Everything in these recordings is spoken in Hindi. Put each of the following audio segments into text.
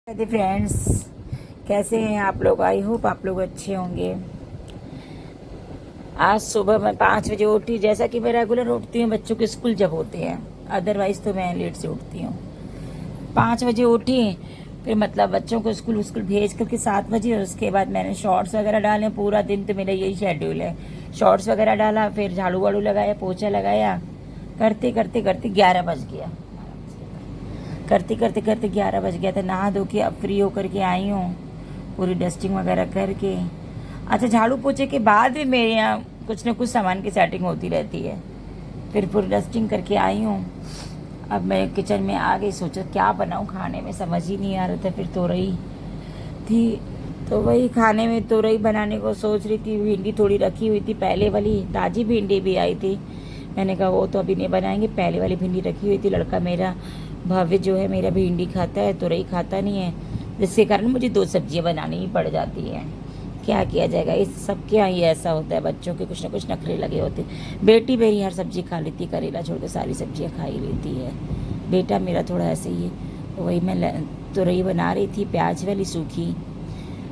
राधे फ्रेंड्स, कैसे हैं आप लोग। आई होप आप लोग अच्छे होंगे। आज सुबह मैं 5 बजे उठी, जैसा कि मैं रेगुलर उठती हूँ बच्चों के स्कूल जब होते हैं, अदरवाइज़ तो मैं लेट से उठती हूँ। 5 बजे उठी, फिर मतलब बच्चों को स्कूल भेज करके 7 बजे, उसके बाद मैंने शॉर्ट्स वगैरह डाले। पूरा दिन तो मेरा यही शेड्यूल है, शॉर्ट्स वगैरह डाला, फिर झाड़ू वाड़ू लगाया, पोछा लगाया, करते करते करते 11 बज गया। करते करते करते 11 बज गया था। नहा धो के अब फ्री होकर के आई हूँ, पूरी डस्टिंग वगैरह करके। अच्छा, झाड़ू पोछे के बाद भी मेरे यहाँ कुछ ना कुछ सामान की सेटिंग होती रहती है। फिर पूरी डस्टिंग करके आई हूँ। अब मैं किचन में आ गई, सोचा क्या बनाऊँ खाने में, समझ ही नहीं आ रहा था। फिर तोरई थी, तो वही खाने में तोरई बनाने को सोच रही थी। भिंडी थोड़ी रखी हुई थी, पहले वाली ताज़ी भिंडी भी आई थी। मैंने कहा वो तो अभी नहीं बनाएंगे, पहले वाली भिंडी रखी हुई थी। लड़का मेरा भव्य जो है मेरा भिंडी खाता है, तोरई खाता नहीं है, जिसके कारण मुझे 2 सब्जियां बनानी ही पड़ जाती हैं। क्या किया जाएगा, इस सब के यहाँ ये ऐसा होता है, बच्चों के कुछ ना कुछ नखरे लगे होते हैं। बेटी मेरी हर सब्जी खा लेती, करेला छोड़ के सारी सब्जियाँ खा ही लेती है। बेटा मेरा थोड़ा ऐसे ही है। तो वही मैं तोरई बना रही थी, प्याज वाली सूखी,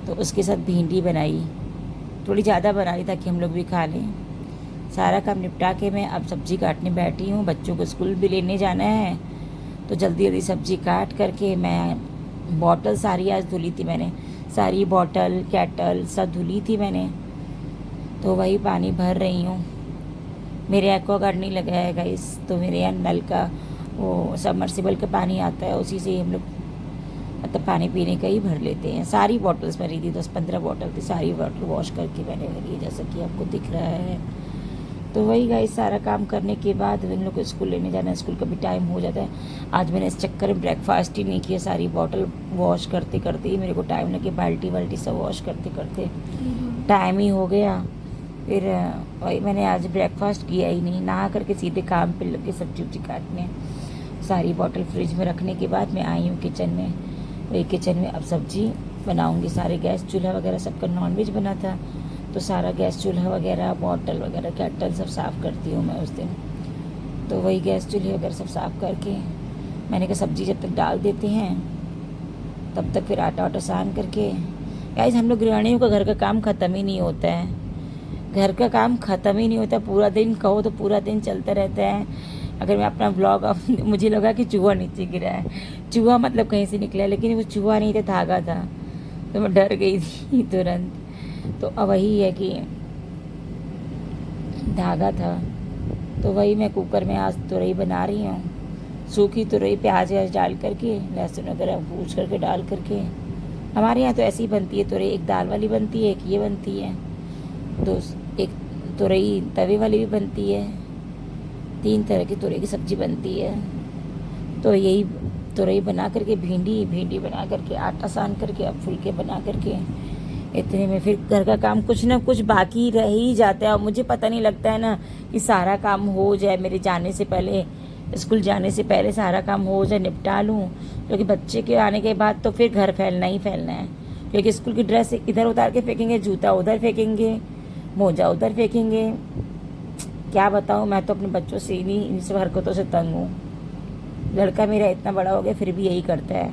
तो उसके साथ भिंडी बनाई, थोड़ी ज़्यादा बना रही ताकि हम लोग भी खा लें। सारा काम निपटा के मैं अब सब्जी काटने बैठी हूँ। बच्चों को स्कूल भी लेने जाना है, तो जल्दी जल्दी सब्जी काट करके मैं बॉटल सारी आज धुली थी मैंने, सारी बॉटल कैटल सब धुली थी मैंने। तो वही पानी भर रही हूँ। मेरे एक्वागार्ड नहीं लगा है गाइस, तो मेरे यहाँ नल का वो सबमर्सिबल का पानी आता है, उसी से हम लोग मतलब पानी पीने का ही भर लेते हैं। सारी बॉटल्स भरी थी, 10-15 बॉटल थी, सारी बॉटल वॉश करके मैंने भरी है, जैसा कि आपको दिख रहा है। तो वही गाइस, सारा काम करने के बाद इन लोग को स्कूल लेने जाना है, स्कूल का भी टाइम हो जाता है। आज मैंने इस चक्कर में ब्रेकफास्ट ही नहीं किया, सारी बॉटल वॉश करते करते ही मेरे को टाइम लगे, बाल्टी वाल्टी सब वॉश करते करते टाइम ही हो गया। फिर वही मैंने आज ब्रेकफास्ट किया ही नहीं, नहा करके सीधे काम पे लग के सब्जी उब्जी काटने। सारी बॉटल फ्रिज में रखने के बाद मैं आई हूँ किचन में। वही किचन में अब सब्जी बनाऊँगी। सारे गैस चूल्हा वगैरह सबका नॉनवेज बना था, तो सारा गैस चूल्हा वगैरह बॉटल वगैरह कैटल सब साफ़ करती हूँ मैं उस दिन। तो वही गैस चूल्हे वगैरह सब साफ़ करके मैंने कहा सब्ज़ी जब तक डाल देते हैं तब तक फिर आटा वाटा सान करके। गाइस, हम लोग गृहिणियों का घर का काम ख़त्म ही नहीं होता है, घर का काम ख़त्म ही नहीं होता। पूरा दिन कहो तो पूरा दिन चलता रहता है। अगर मैं अपना ब्लॉग मुझे लगा कि चूहा नीचे गिरा है, चूहा मतलब कहीं से निकला, लेकिन वो चूहा नहीं था, धागा था, तो मैं डर गई थी तुरंत। तो अब वही है कि धागा था। तो वही मैं कुकर में आज तुरई बना रही हूँ, सूखी तुरई, प्याज व्याज डाल करके, लहसुन वगैरह भूज करके डाल करके। हमारे यहाँ तो ऐसी ही बनती है तुरई, एक दाल वाली बनती है, एक ये बनती है, एक तुरई तवे वाली भी बनती है, 3 तरह की तुरई की सब्ज़ी बनती है। तो यही तुरई बना करके भिंडी बना करके आटा सान करके अब फुलके बना करके, इतने में फिर घर का काम कुछ ना कुछ बाकी रह ही जाता है। और मुझे पता नहीं लगता है ना कि सारा काम हो जाए मेरे जाने से पहले, स्कूल जाने से पहले सारा काम हो जाए, निपटा लूँ, क्योंकि बच्चे के आने के बाद तो फिर घर फैलना ही फैलना है। क्योंकि स्कूल की ड्रेस इधर उतार के फेंकेंगे, जूता उधर फेंकेंगे, मोजा उधर फेंकेंगे। क्या बताऊँ, मैं तो अपने बच्चों से इन्हीं इन सब हरकतों से तंग हूँ। लड़का मेरा इतना बड़ा हो गया फिर भी यही करता है,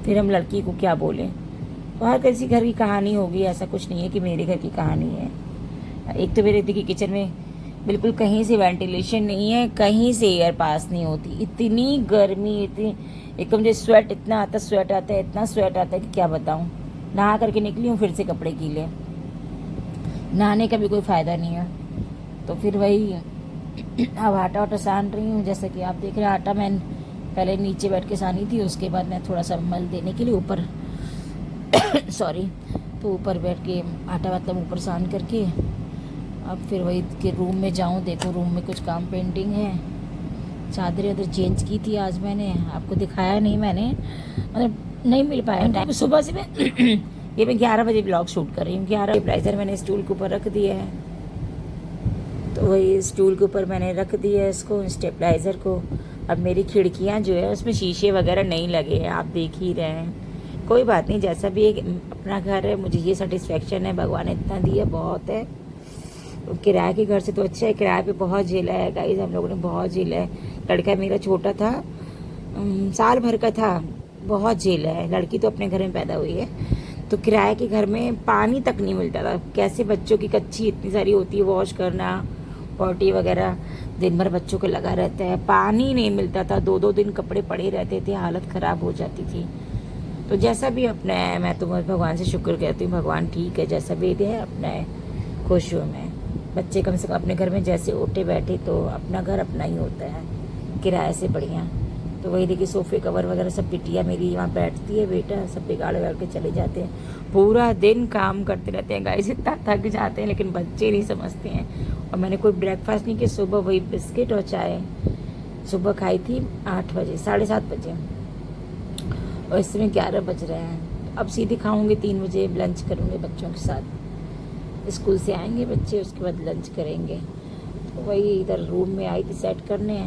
फिर हम लड़की को क्या बोलें। तो हर किसी घर की कहानी होगी, ऐसा कुछ नहीं है कि मेरे घर की कहानी है। एक तो मेरे देखिए किचन में बिल्कुल कहीं से वेंटिलेशन नहीं है, कहीं से एयर पास नहीं होती, इतनी गर्मी, इतनी एक तो मुझे स्वेट इतना आता, स्वेट आता है, इतना स्वेट आता है कि क्या बताऊँ। नहा करके निकली हूँ, फिर से कपड़े गीले, नहाने का भी कोई फ़ायदा नहीं है। तो फिर वही अब आटा वाटा सान रही हूँ। जैसे कि आप देख रहे हैं, आटा मैं पहले नीचे बैठ के सानी थी, उसके बाद मैं थोड़ा सा मल देने के लिए ऊपर सॉरी, तो ऊपर बैठ के आटा मतलब ऊपर सान करके अब फिर वही के रूम में जाऊँ। देखो रूम में कुछ काम पेंडिंग है, चादरें उधर चेंज की थी आज मैंने, आपको दिखाया नहीं मैंने, मतलब नहीं मिल पाया टाइम सुबह से। मैं ये मैं 11 बजे ब्लॉग शूट कर रही हूँ। 11 ब्लाइजर मैंने स्टूल के ऊपर रख दिया है, तो वही स्टूल के ऊपर मैंने रख दिया है इसको, स्टेबलाइज़र को। अब मेरी खिड़कियाँ जो है उसमें शीशे वगैरह नहीं लगे हैं, आप देख ही रहे हैं। कोई बात नहीं, जैसा भी एक अपना घर है, मुझे ये सेटिस्फेक्शन है, भगवान ने इतना दिया बहुत है। किराए के घर से तो अच्छा है, किराए पे बहुत झेला है गाइस, हम लोगों ने बहुत झेला है। लड़का मेरा छोटा था, साल भर का था, बहुत झेल है। लड़की तो अपने घर में पैदा हुई है, तो किराए के घर में पानी तक नहीं मिलता था। कैसे बच्चों की कच्ची इतनी सारी होती है, वॉश करना, पॉटी वगैरह, दिन भर बच्चों को लगा रहता है, पानी नहीं मिलता था, 2-2 दिन कपड़े पड़े रहते थे, हालत ख़राब हो जाती थी। तो जैसा भी अपना है, मैं तो भगवान से शुक्र कहती हूँ, भगवान ठीक है, जैसा भी है अपना है, खुश हूँ मैं। बच्चे कम से कम अपने घर में जैसे उठे बैठे, तो अपना घर अपना ही होता है, किराए से बढ़िया। तो वही देखिए सोफ़े कवर वगैरह सब बिटिया मेरी वहाँ बैठती है, बेटा सब बिगाड़ के चले जाते हैं। पूरा दिन काम करते रहते हैं गाइस, इतना थक जाते हैं, लेकिन बच्चे नहीं समझते हैं। और मैंने कोई ब्रेकफास्ट नहीं किया, सुबह वही बिस्किट और चाय सुबह खाई थी 8 बजे, 7:30 बजे, और इस समय 11 बज रहे हैं। अब सीधे खाऊंगी 3 बजे, लंच करूँगी बच्चों के साथ। स्कूल से आएंगे बच्चे, उसके बाद लंच करेंगे। तो वही इधर रूम में आई थी सेट करने,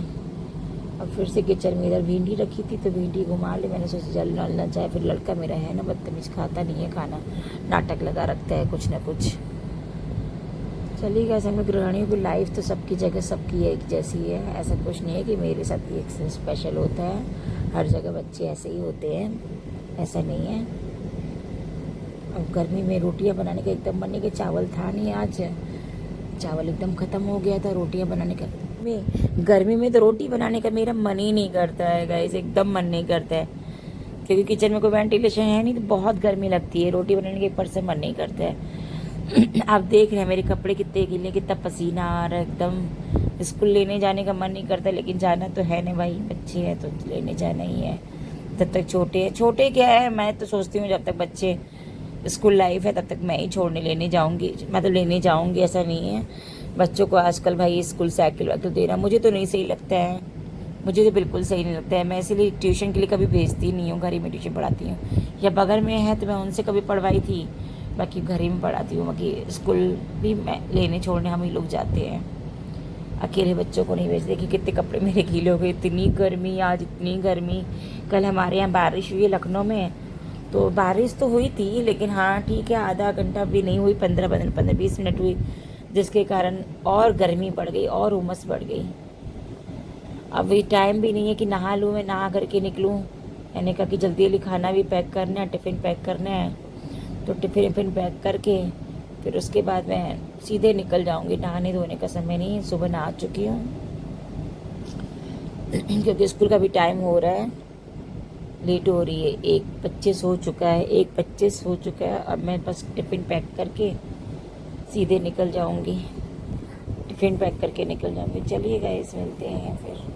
अब फिर से किचन में इधर भिंडी रखी थी, तो भिंडी घुमा ली। मैंने सोचा जल ना जाए, फिर लड़का मेरा है ना बदतमीज, खाता नहीं है खाना, नाटक लगा रखता है कुछ ना कुछ। चलिए गाइस, हम गृहिणियों की लाइफ तो सबकी जगह सबकी एक जैसी है, ऐसा कुछ नहीं है कि मेरे साथ ही एक स्पेशल होता है। हर जगह बच्चे ऐसे ही होते हैं, ऐसा नहीं है। अब गर्मी में रोटियां बनाने का एकदम मन नहीं, कि चावल था नहीं आज, चावल एकदम ख़त्म हो गया था। रोटियां बनाने का गर्मी में तो रोटी बनाने का मेरा मन ही नहीं करता है गाइस, एकदम मन नहीं करता है, क्योंकि किचन में कोई वेंटिलेशन है नहीं, तो बहुत गर्मी लगती है। रोटी बनाने के ऊपर से मन नहीं करता है। आप देख रहे हैं मेरे कपड़े कितने गिले, कितना पसीना आ रहा है एकदम। स्कूल लेने जाने का मन नहीं करता, लेकिन जाना तो है ना भाई, बच्चे हैं तो लेने जाना ही है। जब तक छोटे हैं, छोटे क्या है, मैं तो सोचती हूँ जब तक बच्चे स्कूल लाइफ है तब तक मैं ही छोड़ने लेने जाऊँगी, मैं तो लेने जाऊँगी, ऐसा नहीं है। बच्चों को आजकल भाई स्कूल साइकिल वाइकिल देना मुझे तो नहीं सही लगता है, मुझे तो बिल्कुल सही नहीं लगता है। मैं इसीलिए ट्यूशन के लिए कभी भेजती नहीं हूँ, घर ही में ट्यूशन पढ़ाती हूँ। या बगल में है तो मैं उनसे कभी पढ़वाई थी, बाकी घर ही में पढ़ाती हूँ। बाकी स्कूल भी मैं लेने छोड़ने हम ही लोग जाते हैं, अकेले बच्चों को नहीं भेजते। देखिए कितने कपड़े मेरे गीले हो गए, इतनी गर्मी आज, इतनी गर्मी। कल हमारे यहाँ बारिश हुई है लखनऊ में, तो बारिश तो हुई थी, लेकिन हाँ ठीक है, आधा घंटा भी नहीं हुई, 15-20 मिनट हुई, जिसके कारण और गर्मी बढ़ गई और उमस बढ़ गई। अब ये टाइम भी नहीं है कि नहा लूँ, मैं नहा करके निकलूँ। मैंने कहा कि जल्दी जल्दी खाना भी पैक करना है, टिफ़िन पैक करना है, तो टिफ़िन पैक करके फिर उसके बाद मैं सीधे निकल जाऊँगी। नहाने धोने का समय नहीं है, सुबह नहा चुकी हूँ, क्योंकि स्कूल का भी टाइम हो रहा है, लेट हो रही है। 1:25 हो चुका है, 1:25 हो चुका है। अब मैं बस टिफ़िन पैक करके सीधे निकल जाऊंगी, टिफ़िन पैक करके निकल जाऊंगी। चलिए गाइस, मिलते हैं फिर।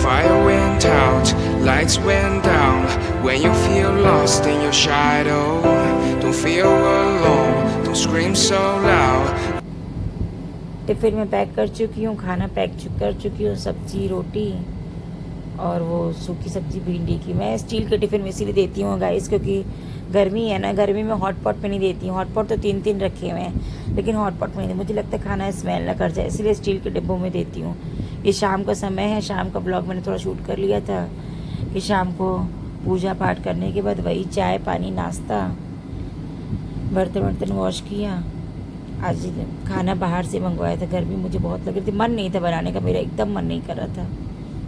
Fire went out, lights went down. When you feel lost in your shadow, don't feel alone, don't scream so loud. Tiffin में पैक कर चुकी हूँ, खाना पैक कर चुकी हूँ, सब्जी रोटी और वो सूखी सब्जी भिंडी की। मैं स्टील के टिफ़िन में इसीलिए देती हूँ गाइस, क्योंकि गर्मी है ना, गर्मी में हॉट पॉट में नहीं देती हूँ। हॉट पॉट तो 3 रखे हुए हैं, लेकिन हॉट पॉट में नहीं, मुझे लगता है खाना स्मेल ना कर जाए, इसलिए स्टील के डिब्बों में देती हूँ। ये शाम का समय है, शाम का ब्लॉग मैंने थोड़ा शूट कर लिया था कि शाम को पूजा पाठ करने के बाद वही चाय पानी नाश्ता, बर्तन वॉश किया। आज खाना बाहर से मंगवाया था, गर्मी मुझे बहुत लग रही थी, मन नहीं था बनाने का, मेरा एकदम मन नहीं कर रहा था,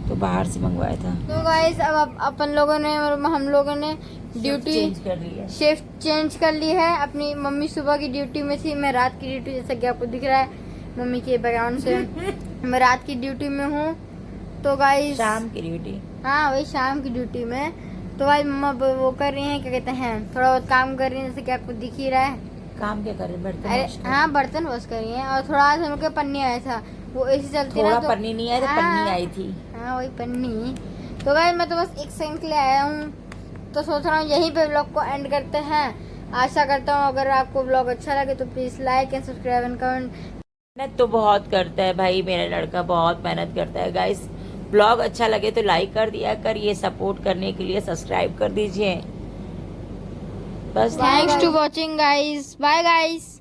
तो बाहर से मंगवाया था। तो गाइस अब अपन लोगों ने और हम लोगों ने ड्यूटी शिफ्ट चेंज कर ली है। अपनी मम्मी सुबह की ड्यूटी में थी, मैं रात की ड्यूटी, जैसा कि आपको दिख रहा है मम्मी के बैकग्राउंड से, मैं रात की ड्यूटी में हूँ। तो गाइस शाम की ड्यूटी, हाँ वही शाम की ड्यूटी में। तो भाई मम्मा वो कर रही हैं, क्या कहते हैं, थोड़ा बहुत काम कर रही हैं, जैसे कि आपको दिख ही रहा है। काम क्या कर रहे, बर्तन अरे वॉश कर? हाँ बर्तन वॉश कर रही हैं, और थोड़ा आज हम लोग के पन्नी आया था, वो ऐसी चलती थोड़ा ना, तो पन्नी नहीं आई थी, पन्नी आई थी। हाँ वही पन्नी। तो भाई मैं तो बस 1 सेकंड के लिए आया हूँ, तो सोच रहा हूँ यहीं पे ब्लॉग को एंड करते हैं। आशा करता हूँ अगर आपको ब्लॉग अच्छा लगे तो please like and subscribe and comment. मेहनत तो बहुत करता है भाई, मेरा लड़का बहुत मेहनत करता है गाइस। ब्लॉग अच्छा लगे तो लाइक कर दिया करिए, सपोर्ट करने के लिए सब्सक्राइब कर दीजिए। बस thanks to watching guys, bye guys.